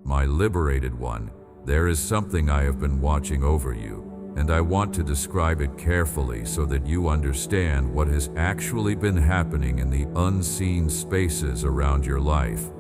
My liberated one, there is something I have been watching over you, and I want to describe it carefully so that you understand what has actually been happening in the unseen spaces around your life.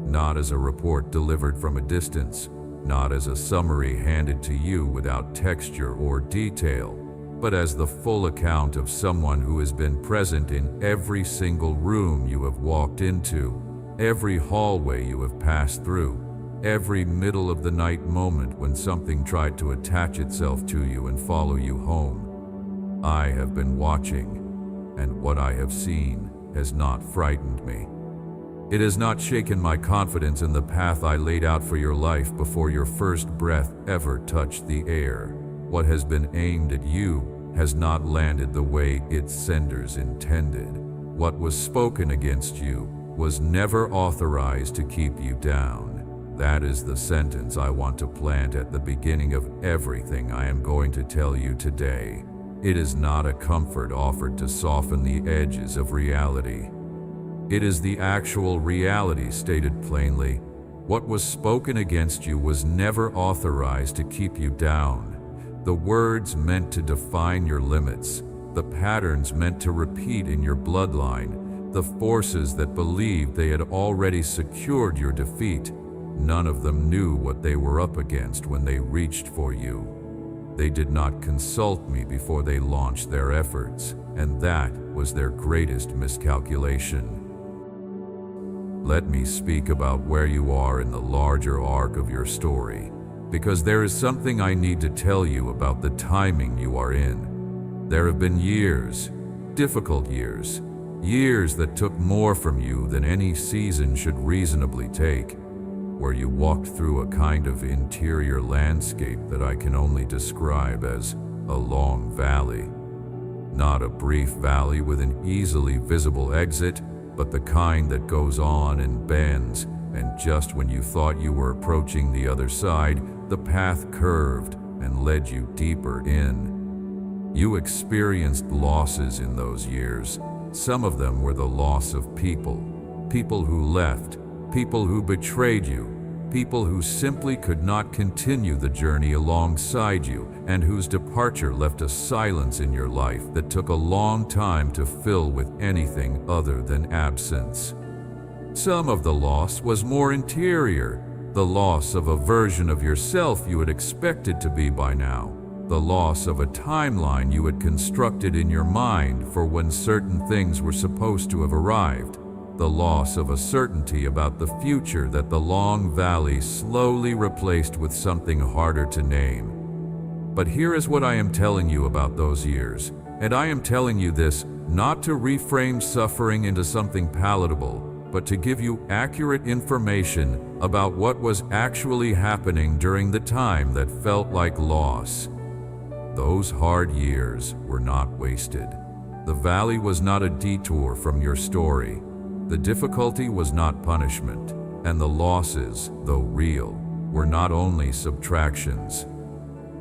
Not as a report delivered from a distance, not as a summary handed to you without texture or detail, but as the full account of someone who has been present in every single room you have walked into, every hallway you have passed through, every middle-of-the-night moment when something tried to attach itself to you and follow you home. I have been watching, and what I have seen has not frightened me. It has not shaken my confidence in the path I laid out for your life before your first breath ever touched the air. What has been aimed at you has not landed the way its senders intended. What was spoken against you was never authorized to keep you down. That is the sentence I want to plant at the beginning of everything I am going to tell you today. It is not a comfort offered to soften the edges of reality. It is the actual reality stated plainly. What was spoken against you was never authorized to keep you down. The words meant to define your limits, the patterns meant to repeat in your bloodline, the forces that believed they had already secured your defeat. None of them knew what they were up against when they reached for you. They did not consult me before they launched their efforts, and that was their greatest miscalculation. Let me speak about where you are in the larger arc of your story, because there is something I need to tell you about the timing you are in. There have been years, difficult years, years that took more from you than any season should reasonably take, where you walked through a kind of interior landscape that I can only describe as a long valley. Not a brief valley with an easily visible exit, but the kind that goes on and bends, and just when you thought you were approaching the other side, the path curved and led you deeper in. You experienced losses in those years. Some of them were the loss of people who left, people who betrayed you, people who simply could not continue the journey alongside you, and whose departure left a silence in your life that took a long time to fill with anything other than absence. Some of the loss was more interior, the loss of a version of yourself you had expected to be by now, the loss of a timeline you had constructed in your mind for when certain things were supposed to have arrived, the loss of a certainty about the future that the long valley slowly replaced with something harder to name. But here is what I am telling you about those years, and I am telling you this not to reframe suffering into something palatable, but to give you accurate information about what was actually happening during the time that felt like loss. Those hard years were not wasted. The valley was not a detour from your story. The difficulty was not punishment, and the losses, though real, were not only subtractions.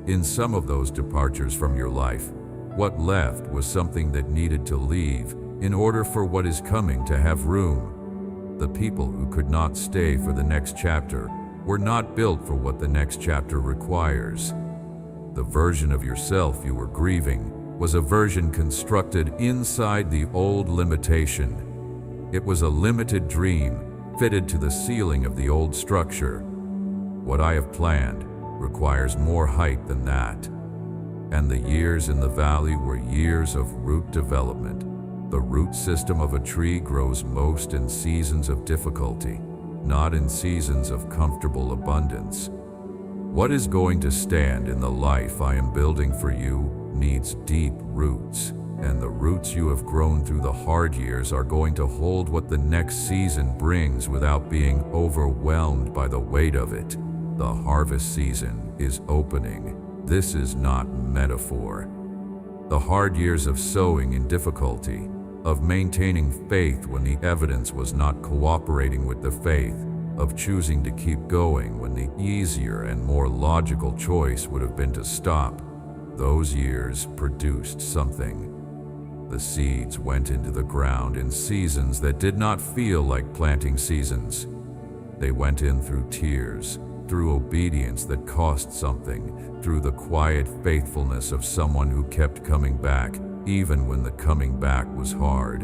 In some of those departures from your life, what left was something that needed to leave in order for what is coming to have room. The people who could not stay for the next chapter were not built for what the next chapter requires. The version of yourself you were grieving was a version constructed inside the old limitation. It was a limited dream fitted to the ceiling of the old structure. What I have planned requires more height than that. And the years in the valley were years of root development. The root system of a tree grows most in seasons of difficulty, not in seasons of comfortable abundance. What is going to stand in the life I am building for you needs deep roots, and the roots you have grown through the hard years are going to hold what the next season brings without being overwhelmed by the weight of it. The harvest season is opening. This is not metaphor. The hard years of sowing in difficulty, of maintaining faith when the evidence was not cooperating with the faith, of choosing to keep going when the easier and more logical choice would have been to stop. Those years produced something. The seeds went into the ground in seasons that did not feel like planting seasons. They went in through tears, through obedience that cost something, through the quiet faithfulness of someone who kept coming back, even when the coming back was hard.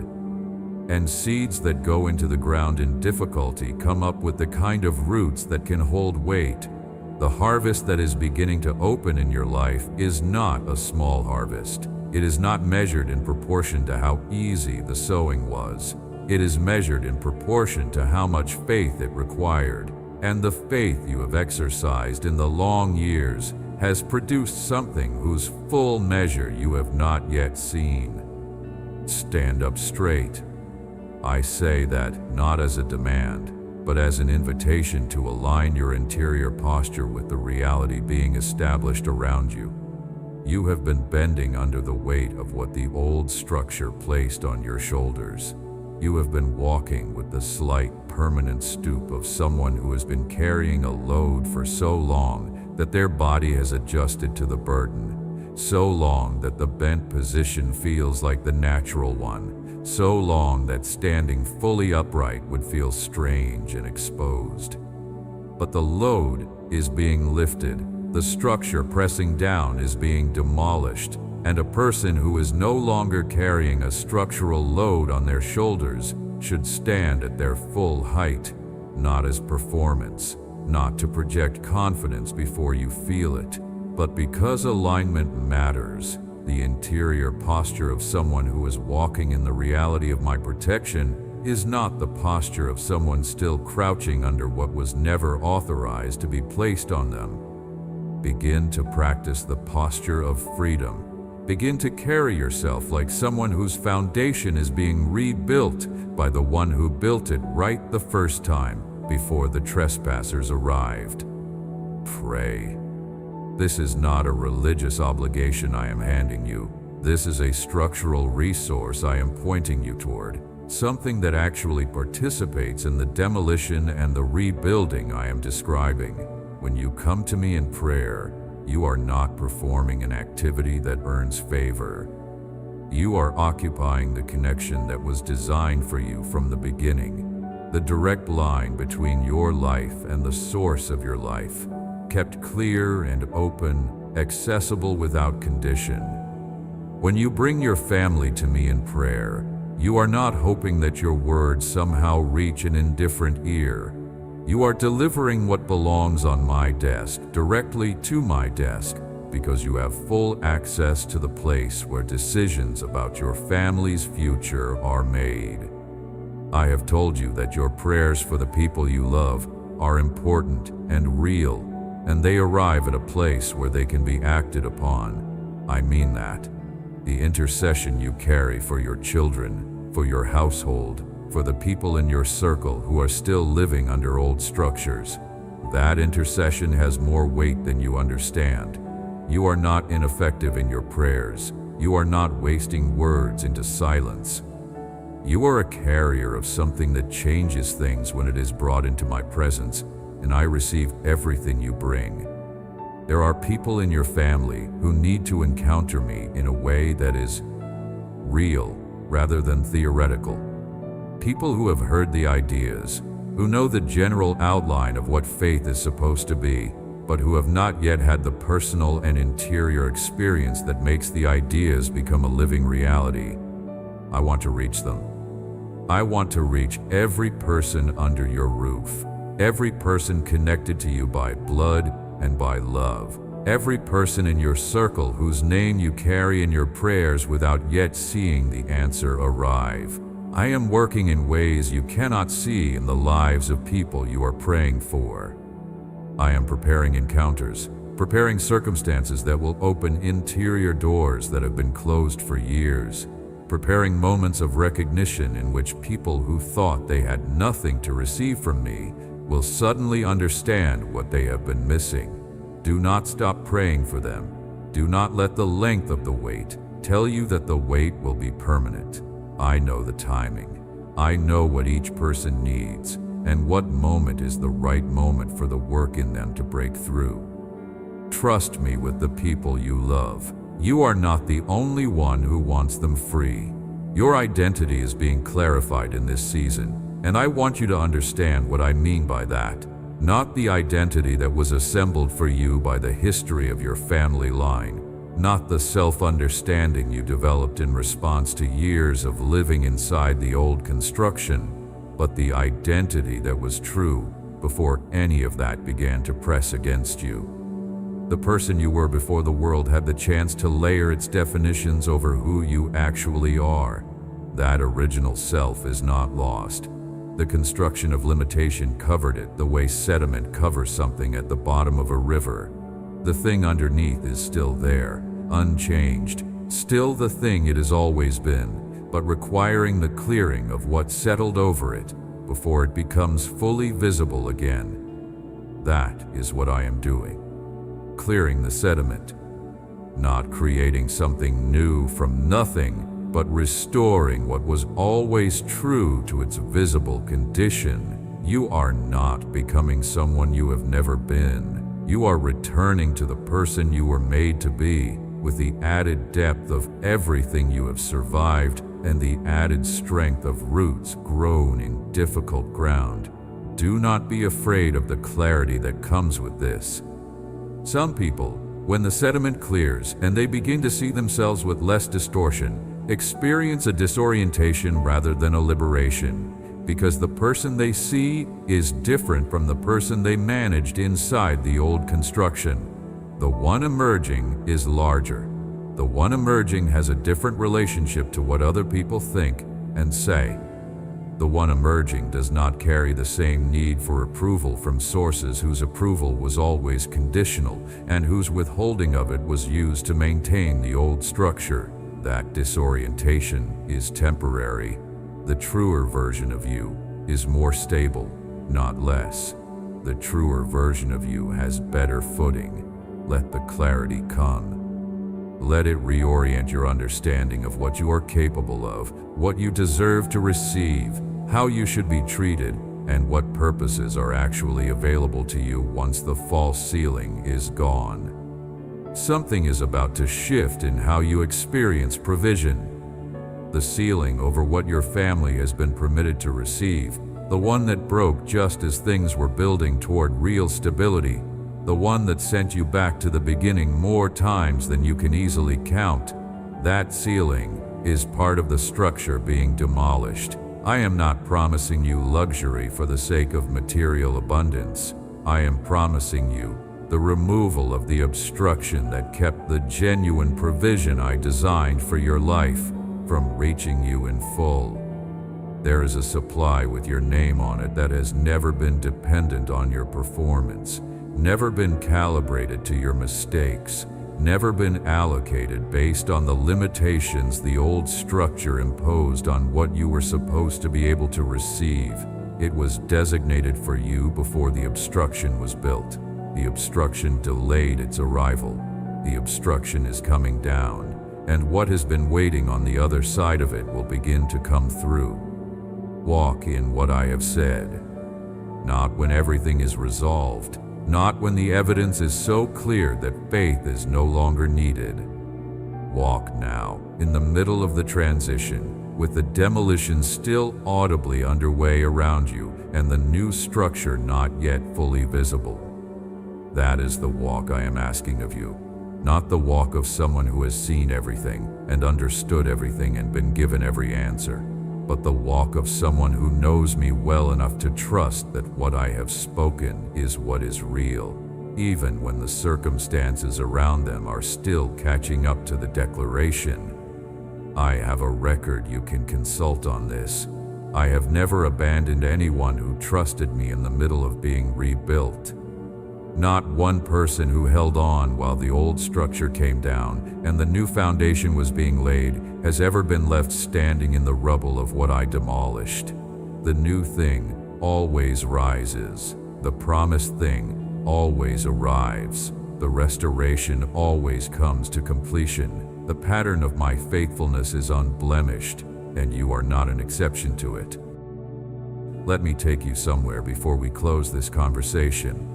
And seeds that go into the ground in difficulty come up with the kind of roots that can hold weight. The harvest that is beginning to open in your life is not a small harvest. It is not measured in proportion to how easy the sowing was. It is measured in proportion to how much faith it required. And the faith you have exercised in the long years has produced something whose full measure you have not yet seen. Stand up straight. I say that not as a demand, but as an invitation to align your interior posture with the reality being established around you. You have been bending under the weight of what the old structure placed on your shoulders. You have been walking with the slight, permanent stoop of someone who has been carrying a load for so long that their body has adjusted to the burden, so long that the bent position feels like the natural one, so long that standing fully upright would feel strange and exposed. But the load is being lifted, the structure pressing down is being demolished, and a person who is no longer carrying a structural load on their shoulders should stand at their full height, not as performance, not to project confidence before you feel it, but because alignment matters. The interior posture of someone who is walking in the reality of my protection is not the posture of someone still crouching under what was never authorized to be placed on them. Begin to practice the posture of freedom. Begin to carry yourself like someone whose foundation is being rebuilt by the one who built it right the first time before the trespassers arrived. Pray. This is not a religious obligation I am handing you. This is a structural resource I am pointing you toward, something that actually participates in the demolition and the rebuilding I am describing. When you come to me in prayer, you are not performing an activity that earns favor. You are occupying the connection that was designed for you from the beginning, the direct line between your life and the source of your life, kept clear and open, accessible without condition. When you bring your family to me in prayer, you are not hoping that your words somehow reach an indifferent ear. You are delivering what belongs on my desk directly to my desk because you have full access to the place where decisions about your family's future are made. I have told you that your prayers for the people you love are important and real, and they arrive at a place where they can be acted upon. I mean that. The intercession you carry for your children, for your household, for the people in your circle who are still living under old structures. That intercession has more weight than you understand. You are not ineffective in your prayers. You are not wasting words into silence. You are a carrier of something that changes things when it is brought into my presence, and I receive everything you bring. There are people in your family who need to encounter me in a way that is real rather than theoretical. People who have heard the ideas, who know the general outline of what faith is supposed to be, but who have not yet had the personal and interior experience that makes the ideas become a living reality. I want to reach them. I want to reach every person under your roof, every person connected to you by blood and by love, every person in your circle whose name you carry in your prayers without yet seeing the answer arrive. I am working in ways you cannot see in the lives of people you are praying for. I am preparing encounters, preparing circumstances that will open interior doors that have been closed for years, preparing moments of recognition in which people who thought they had nothing to receive from me will suddenly understand what they have been missing. Do not stop praying for them. Do not let the length of the wait tell you that the wait will be permanent. I know the timing. I know what each person needs and what moment is the right moment for the work in them to break through. Trust me with the people you love. You are not the only one who wants them free. Your identity is being clarified in this season. and I want you to understand what I mean by that. Not the identity that was assembled for you by the history of your family line, not the self-understanding you developed in response to years of living inside the old construction, but the identity that was true before any of that began to press against you. The person you were before the world had the chance to layer its definitions over who you actually are. That original self is not lost. The construction of limitation covered it the way sediment covers something at the bottom of a river. The thing underneath is still there, unchanged, still the thing it has always been, but requiring the clearing of what settled over it before it becomes fully visible again. That is what I am doing. Clearing the sediment. Not creating something new from nothing, but restoring what was always true to its visible condition. You are not becoming someone you have never been. You are returning to the person you were made to be, with the added depth of everything you have survived and the added strength of roots grown in difficult ground. Do not be afraid of the clarity that comes with this. Some people, when the sediment clears and they begin to see themselves with less distortion, experience a disorientation rather than a liberation, because the person they see is different from the person they managed inside the old construction. The one emerging is larger. The one emerging has a different relationship to what other people think and say. The one emerging does not carry the same need for approval from sources whose approval was always conditional and whose withholding of it was used to maintain the old structure. That disorientation is temporary. The truer version of you is more stable, not less. The truer version of you has better footing. Let the clarity come. Let it reorient your understanding of what you are capable of, what you deserve to receive, how you should be treated, and what purposes are actually available to you once the false ceiling is gone. Something is about to shift in how you experience provision. The ceiling over what your family has been permitted to receive, the one that broke just as things were building toward real stability, the one that sent you back to the beginning more times than you can easily count. That ceiling is part of the structure being demolished. I am not promising you luxury for the sake of material abundance. I am promising you the removal of the obstruction that kept the genuine provision I designed for your life from reaching you in full. There is a supply with your name on it that has never been dependent on your performance, never been calibrated to your mistakes, never been allocated based on the limitations the old structure imposed on what you were supposed to be able to receive. It was designated for you before the obstruction was built. The obstruction delayed its arrival. The obstruction is coming down, and what has been waiting on the other side of it will begin to come through. Walk in what I have said. Not when everything is resolved, not when the evidence is so clear that faith is no longer needed. Walk now, in the middle of the transition, with the demolition still audibly underway around you and the new structure not yet fully visible. That is the walk I am asking of you, not the walk of someone who has seen everything and understood everything and been given every answer, but the walk of someone who knows me well enough to trust that what I have spoken is what is real, even when the circumstances around them are still catching up to the declaration. I have a record you can consult on this. I have never abandoned anyone who trusted me in the middle of being rebuilt. Not one person who held on while the old structure came down and the new foundation was being laid has ever been left standing in the rubble of what I demolished. The new thing always rises. The promised thing always arrives. The restoration always comes to completion. The pattern of my faithfulness is unblemished, and you are not an exception to it. Let me take you somewhere before we close this conversation.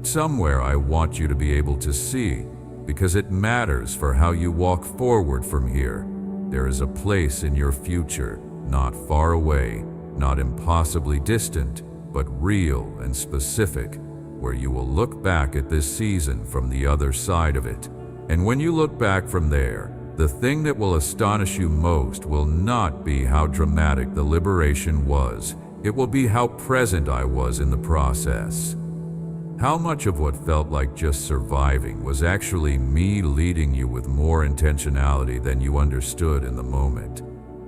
Somewhere I want you to be able to see, because it matters for how you walk forward from here. There is a place in your future, not far away, not impossibly distant, but real and specific, where you will look back at this season from the other side of it. And when you look back from there, the thing that will astonish you most will not be how dramatic the liberation was. It will be how present I was in the process. How much of what felt like just surviving was actually me leading you with more intentionality than you understood in the moment.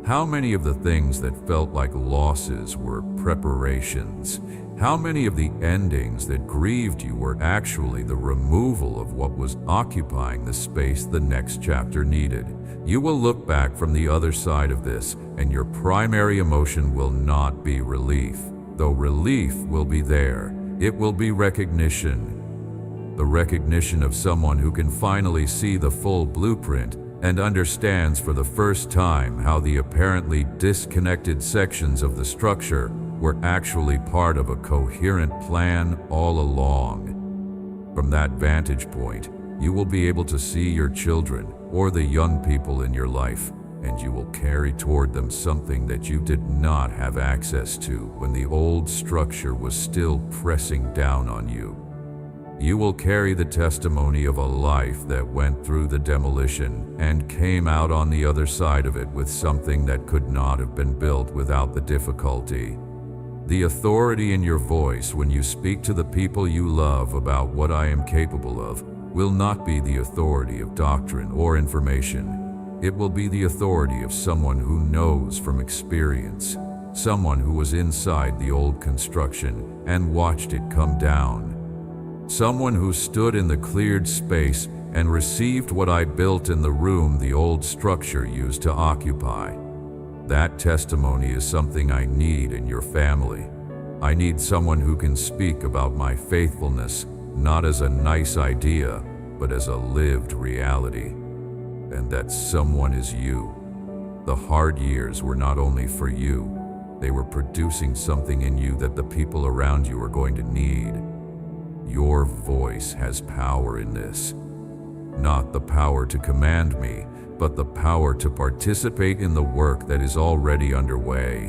How many of the things that felt like losses were preparations? How many of the endings that grieved you were actually the removal of what was occupying the space the next chapter needed? You will look back from the other side of this, and your primary emotion will not be relief. Though relief will be there, it will be recognition. The recognition of someone who can finally see the full blueprint and understands for the first time how the apparently disconnected sections of the structure were actually part of a coherent plan all along. From that vantage point, you will be able to see your children or the young people in your life, and you will carry toward them something that you did not have access to when the old structure was still pressing down on you. You will carry the testimony of a life that went through the demolition and came out on the other side of it with something that could not have been built without the difficulty. The authority in your voice when you speak to the people you love about what I am capable of will not be the authority of doctrine or information. It will be the authority of someone who knows from experience, someone who was inside the old construction and watched it come down, someone who stood in the cleared space and received what I built in the room the old structure used to occupy. That testimony is something I need in your family. I need someone who can speak about my faithfulness, not as a nice idea, but as a lived reality. And that someone is you. The hard years were not only for you, they were producing something in you that the people around you are going to need. Your voice has power in this. Not the power to command me, but the power to participate in the work that is already underway.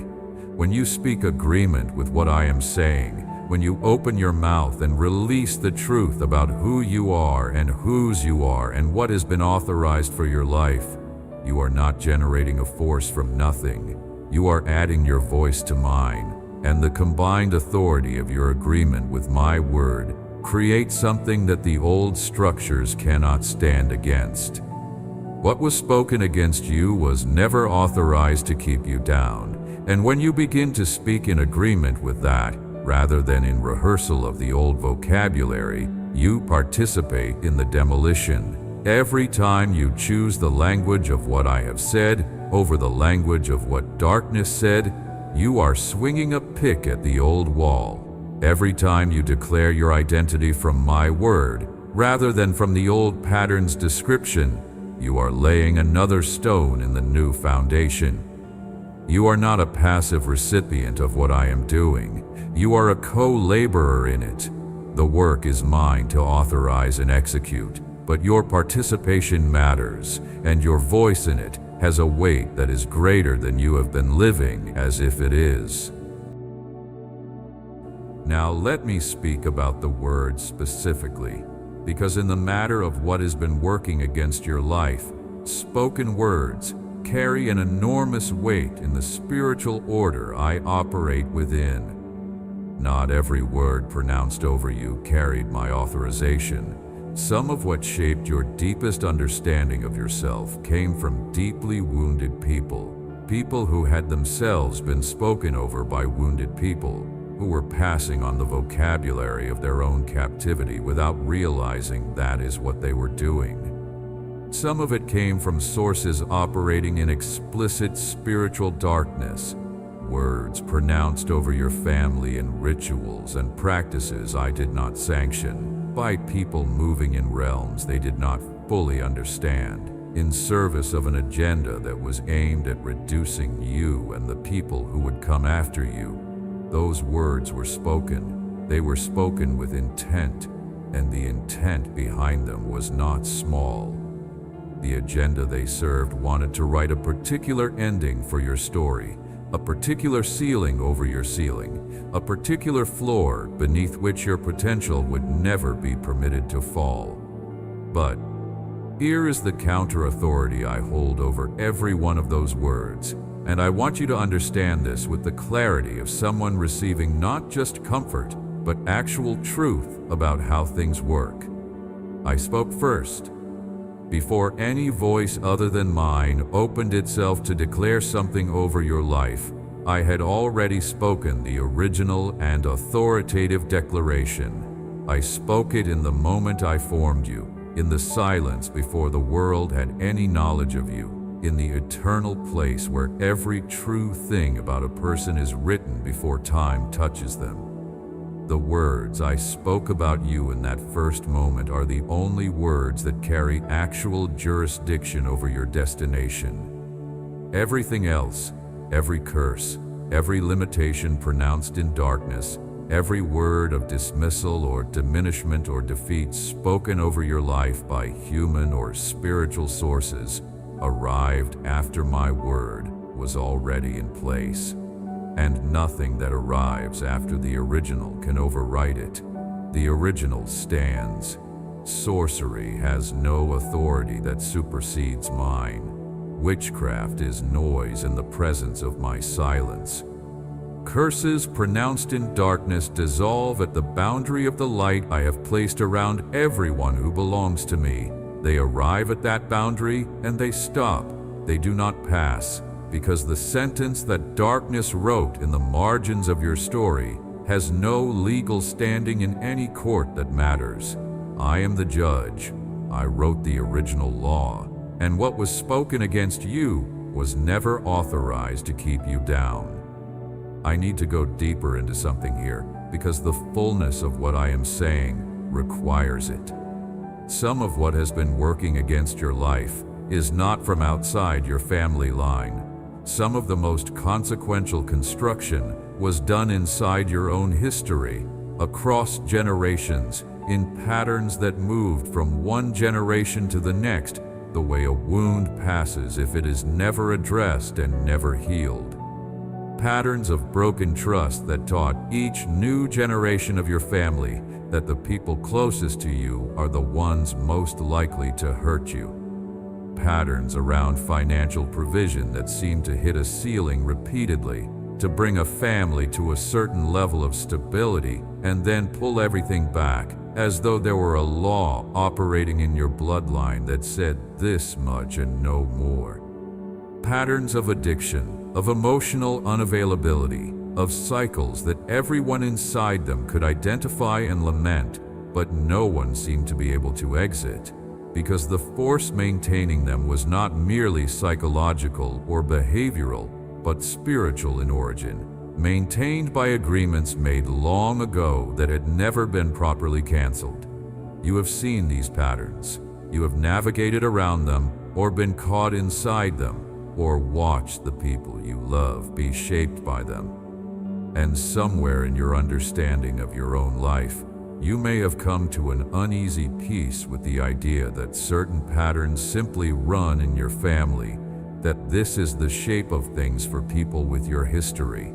When you speak agreement with what I am saying, when you open your mouth and release the truth about who you are and whose you are and what has been authorized for your life, you are not generating a force from nothing. You are adding your voice to mine, and the combined authority of your agreement with my word creates something that the old structures cannot stand against. What was spoken against you was never authorized to keep you down, and when you begin to speak in agreement with that, rather than in rehearsal of the old vocabulary, you participate in the demolition. Every time you choose the language of what I have said over the language of what darkness said, you are swinging a pick at the old wall. Every time you declare your identity from my word, rather than from the old pattern's description, you are laying another stone in the new foundation. You are not a passive recipient of what I am doing. You are a co-laborer in it. The work is mine to authorize and execute, but your participation matters, and your voice in it has a weight that is greater than you have been living as if it is. Now let me speak about the word specifically, because in the matter of what has been working against your life, spoken words carry an enormous weight in the spiritual order I operate within. Not every word pronounced over you carried my authorization. Some of what shaped your deepest understanding of yourself came from deeply wounded people, people who had themselves been spoken over by wounded people, who were passing on the vocabulary of their own captivity without realizing that is what they were doing. Some of it came from sources operating in explicit spiritual darkness, words pronounced over your family in rituals and practices I did not sanction, by people moving in realms they did not fully understand, in service of an agenda that was aimed at reducing you and the people who would come after you. Those words were spoken. They were spoken with intent, and the intent behind them was not small. The agenda they served wanted to write a particular ending for your story, a particular ceiling over your ceiling, a particular floor beneath which your potential would never be permitted to fall. But here is the counter-authority I hold over every one of those words, and I want you to understand this with the clarity of someone receiving not just comfort, but actual truth about how things work. I spoke first. Before any voice other than mine opened itself to declare something over your life, I had already spoken the original and authoritative declaration. I spoke it in the moment I formed you, in the silence before the world had any knowledge of you, in the eternal place where every true thing about a person is written before time touches them. The words I spoke about you in that first moment are the only words that carry actual jurisdiction over your destination. Everything else, every curse, every limitation pronounced in darkness, every word of dismissal or diminishment or defeat spoken over your life by human or spiritual sources arrived after my word was already in place. And nothing that arrives after the original can overwrite it. The original stands. Sorcery has no authority that supersedes mine. Witchcraft is noise in the presence of my silence. Curses pronounced in darkness dissolve at the boundary of the light I have placed around everyone who belongs to me. They arrive at that boundary and they stop. They do not pass. Because the sentence that darkness wrote in the margins of your story has no legal standing in any court that matters. I am the judge. I wrote the original law, and what was spoken against you was never authorized to keep you down. I need to go deeper into something here because the fullness of what I am saying requires it. Some of what has been working against your life is not from outside your family line. Some of the most consequential construction was done inside your own history, across generations, in patterns that moved from one generation to the next, the way a wound passes if it is never addressed and never healed. Patterns of broken trust that taught each new generation of your family that the people closest to you are the ones most likely to hurt you. Patterns around financial provision that seem to hit a ceiling repeatedly to bring a family to a certain level of stability and then pull everything back as though there were a law operating in your bloodline that said this much and no more. Patterns of addiction, of emotional unavailability, of cycles that everyone inside them could identify and lament, but no one seemed to be able to exit. Because the force maintaining them was not merely psychological or behavioral, but spiritual in origin, maintained by agreements made long ago that had never been properly canceled. You have seen these patterns. You have navigated around them, or been caught inside them, or watched the people you love be shaped by them. And somewhere in your understanding of your own life, you may have come to an uneasy peace with the idea that certain patterns simply run in your family, that this is the shape of things for people with your history.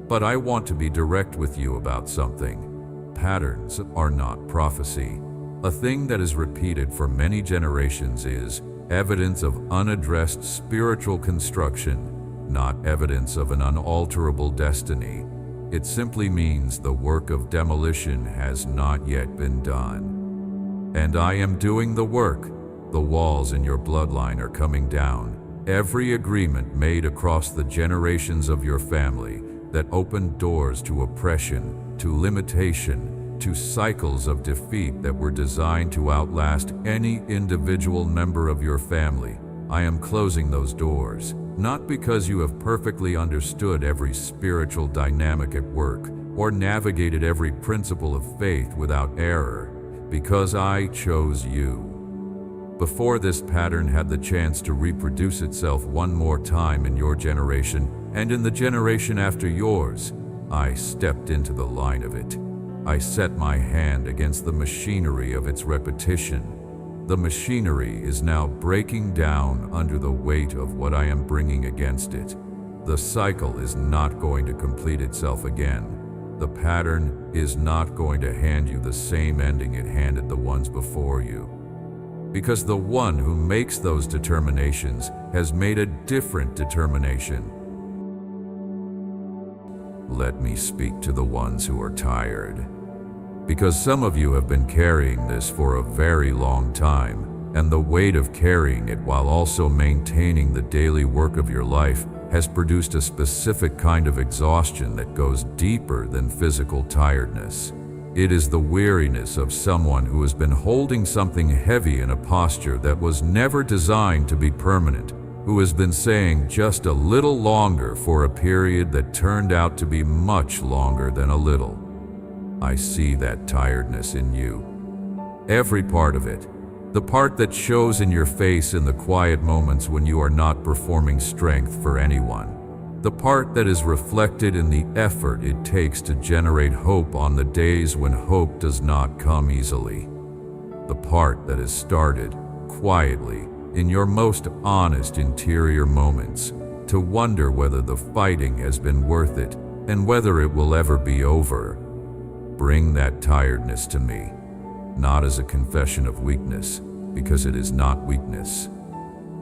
But I want to be direct with you about something. Patterns are not prophecy. A thing that is repeated for many generations is evidence of unaddressed spiritual construction, not evidence of an unalterable destiny. It simply means the work of demolition has not yet been done. And I am doing the work. The walls in your bloodline are coming down. Every agreement made across the generations of your family that opened doors to oppression, to limitation, to cycles of defeat that were designed to outlast any individual member of your family. I am closing those doors. Not because you have perfectly understood every spiritual dynamic at work or navigated every principle of faith without error, because I chose you. Before this pattern had the chance to reproduce itself one more time in your generation and in the generation after yours, I stepped into the line of it. I set my hand against the machinery of its repetition. The machinery is now breaking down under the weight of what I am bringing against it. The cycle is not going to complete itself again. The pattern is not going to hand you the same ending it handed the ones before you. Because the one who makes those determinations has made a different determination. Let me speak to the ones who are tired. Because some of you have been carrying this for a very long time, and the weight of carrying it while also maintaining the daily work of your life has produced a specific kind of exhaustion that goes deeper than physical tiredness. It is the weariness of someone who has been holding something heavy in a posture that was never designed to be permanent, who has been saying just a little longer for a period that turned out to be much longer than a little. I see that tiredness in you. Every part of it. The part that shows in your face in the quiet moments when you are not performing strength for anyone. The part that is reflected in the effort it takes to generate hope on the days when hope does not come easily. The part that is started quietly in your most honest interior moments to wonder whether the fighting has been worth it and whether it will ever be over. Bring that tiredness to me, not as a confession of weakness, because it is not weakness.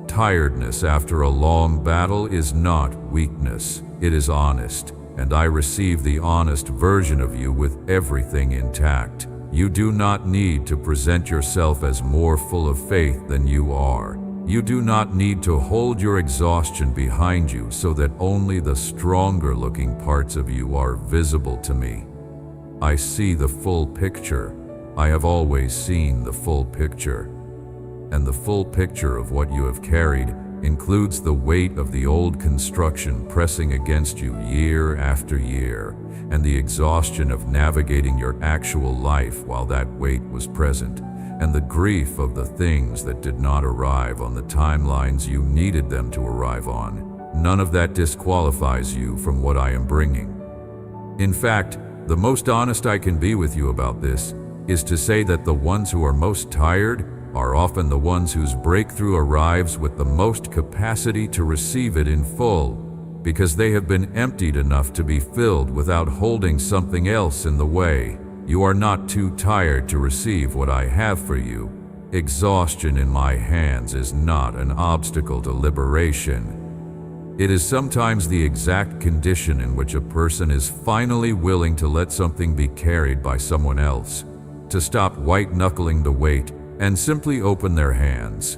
Tiredness after a long battle is not weakness, it is honest, and I receive the honest version of you with everything intact. You do not need to present yourself as more full of faith than you are. You do not need to hold your exhaustion behind you so that only the stronger looking parts of you are visible to me. I see the full picture. I have always seen the full picture. And the full picture of what you have carried includes the weight of the old construction pressing against you year after year, and the exhaustion of navigating your actual life while that weight was present, and the grief of the things that did not arrive on the timelines you needed them to arrive on. None of that disqualifies you from what I am bringing. In fact, the most honest I can be with you about this is to say that the ones who are most tired are often the ones whose breakthrough arrives with the most capacity to receive it in full, because they have been emptied enough to be filled without holding something else in the way. You are not too tired to receive what I have for you. Exhaustion in my hands is not an obstacle to liberation. It is sometimes the exact condition in which a person is finally willing to let something be carried by someone else, to stop white-knuckling the weight and simply open their hands.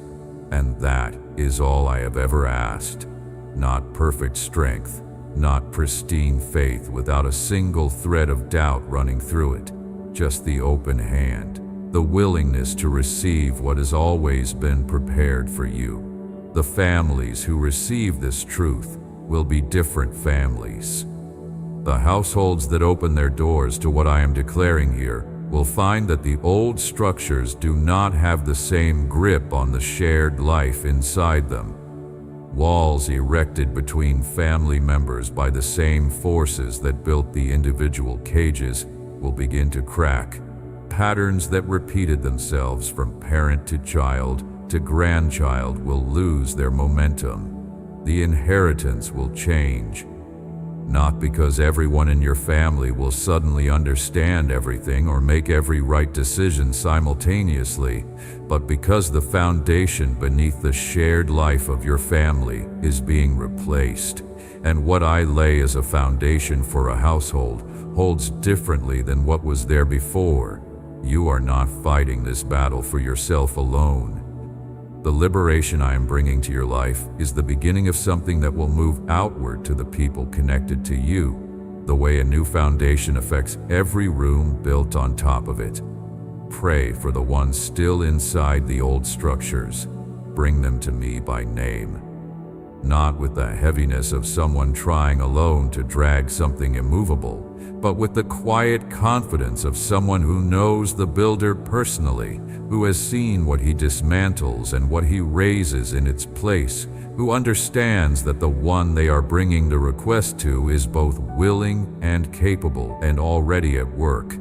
And that is all I have ever asked. Not perfect strength, not pristine faith without a single thread of doubt running through it, just the open hand, the willingness to receive what has always been prepared for you. The families who receive this truth will be different families. The households that open their doors to what I am declaring here will find that the old structures do not have the same grip on the shared life inside them. Walls erected between family members by the same forces that built the individual cages will begin to crack. Patterns that repeated themselves from parent to child to grandchild will lose their momentum. The inheritance will change. Not because everyone in your family will suddenly understand everything or make every right decision simultaneously, but because the foundation beneath the shared life of your family is being replaced. And what I lay as a foundation for a household holds differently than what was there before. You are not fighting this battle for yourself alone. The liberation I am bringing to your life is the beginning of something that will move outward to the people connected to you, the way a new foundation affects every room built on top of it. Pray for the ones still inside the old structures. Bring them to me by name. Not with the heaviness of someone trying alone to drag something immovable, but with the quiet confidence of someone who knows the builder personally, who has seen what he dismantles and what he raises in its place, who understands that the one they are bringing the request to is both willing and capable and already at work.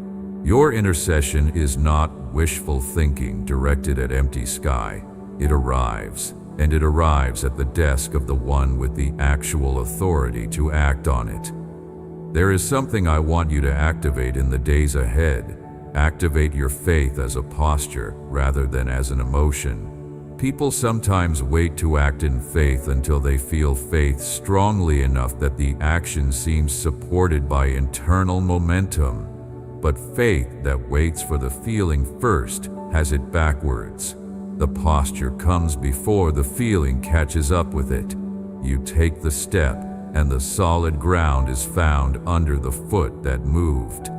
Your intercession is not wishful thinking directed at empty sky. It arrives. and it arrives at the desk of the one with the actual authority to act on it. There is something I want you to activate in the days ahead. Activate your faith as a posture rather than as an emotion. People sometimes wait to act in faith until they feel faith strongly enough that the action seems supported by internal momentum. But faith that waits for the feeling first has it backwards. The posture comes before the feeling catches up with it. You take the step, and the solid ground is found under the foot that moved.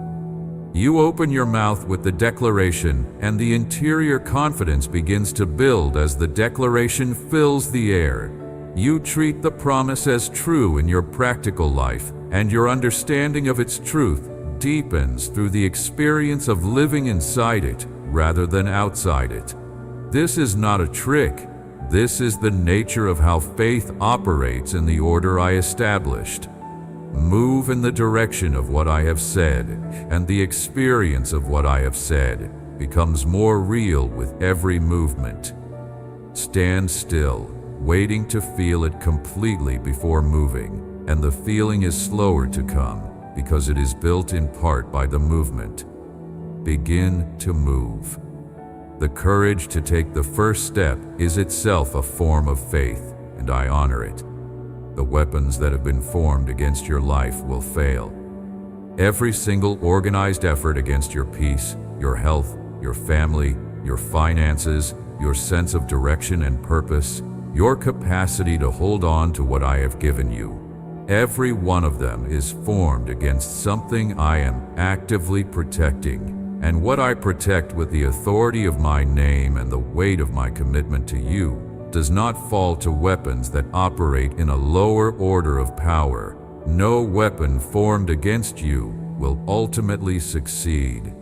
You open your mouth with the declaration, and the interior confidence begins to build as the declaration fills the air. You treat the promise as true in your practical life, and your understanding of its truth deepens through the experience of living inside it rather than outside it. This is not a trick. This is the nature of how faith operates in the order I established. Move in the direction of what I have said, and the experience of what I have said becomes more real with every movement. Stand still, waiting to feel it completely before moving, and the feeling is slower to come because it is built in part by the movement. Begin to move. The courage to take the first step is itself a form of faith, and I honor it. The weapons that have been formed against your life will fail. Every single organized effort against your peace, your health, your family, your finances, your sense of direction and purpose, your capacity to hold on to what I have given you, every one of them is formed against something I am actively protecting, and what I protect with the authority of my name and the weight of my commitment to you does not fall to weapons that operate in a lower order of power. No weapon formed against you will ultimately succeed.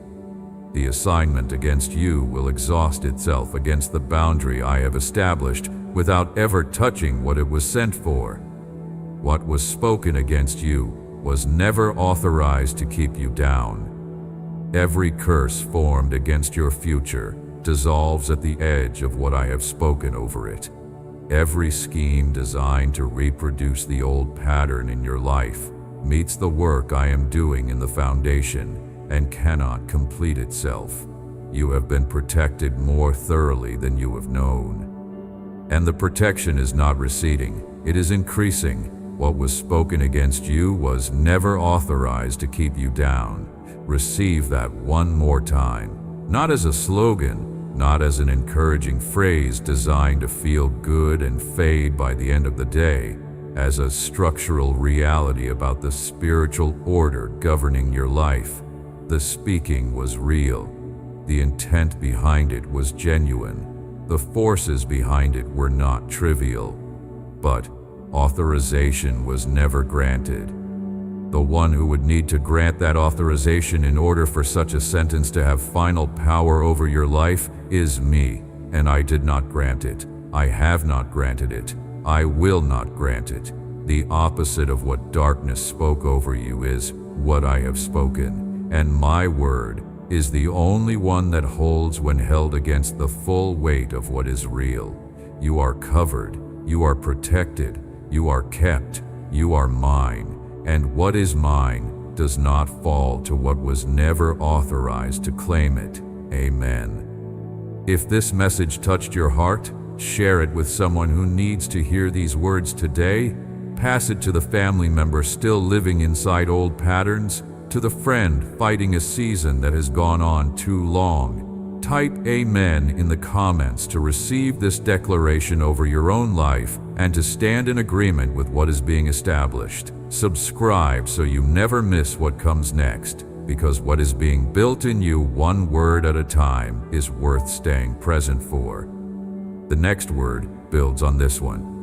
The assignment against you will exhaust itself against the boundary I have established without ever touching what it was sent for. What was spoken against you was never authorized to keep you down. Every curse formed against your future dissolves at the edge of what I have spoken over it. Every scheme designed to reproduce the old pattern in your life meets the work I am doing in the foundation and cannot complete itself. You have been protected more thoroughly than you have known. And the protection is not receding, it is increasing. What was spoken against you was never authorized to keep you down. Receive that one more time, not as a slogan, not as an encouraging phrase designed to feel good and fade by the end of the day, as a structural reality about the spiritual order governing your life. The speaking was real. The intent behind it was genuine. The forces behind it were not trivial. But authorization was never granted. The one who would need to grant that authorization in order for such a sentence to have final power over your life is me, and I did not grant it. I have not granted it. I will not grant it. The opposite of what darkness spoke over you is what I have spoken, and my word is the only one that holds when held against the full weight of what is real. You are covered, you are protected, you are kept, you are mine. And what is mine does not fall to what was never authorized to claim it. Amen. If this message touched your heart, share it with someone who needs to hear these words today. Pass it to the family member still living inside old patterns, to the friend fighting a season that has gone on too long. Type Amen in the comments to receive this declaration over your own life and to stand in agreement with what is being established. Subscribe so you never miss what comes next, because what is being built in you one word at a time is worth staying present for. The next word builds on this one.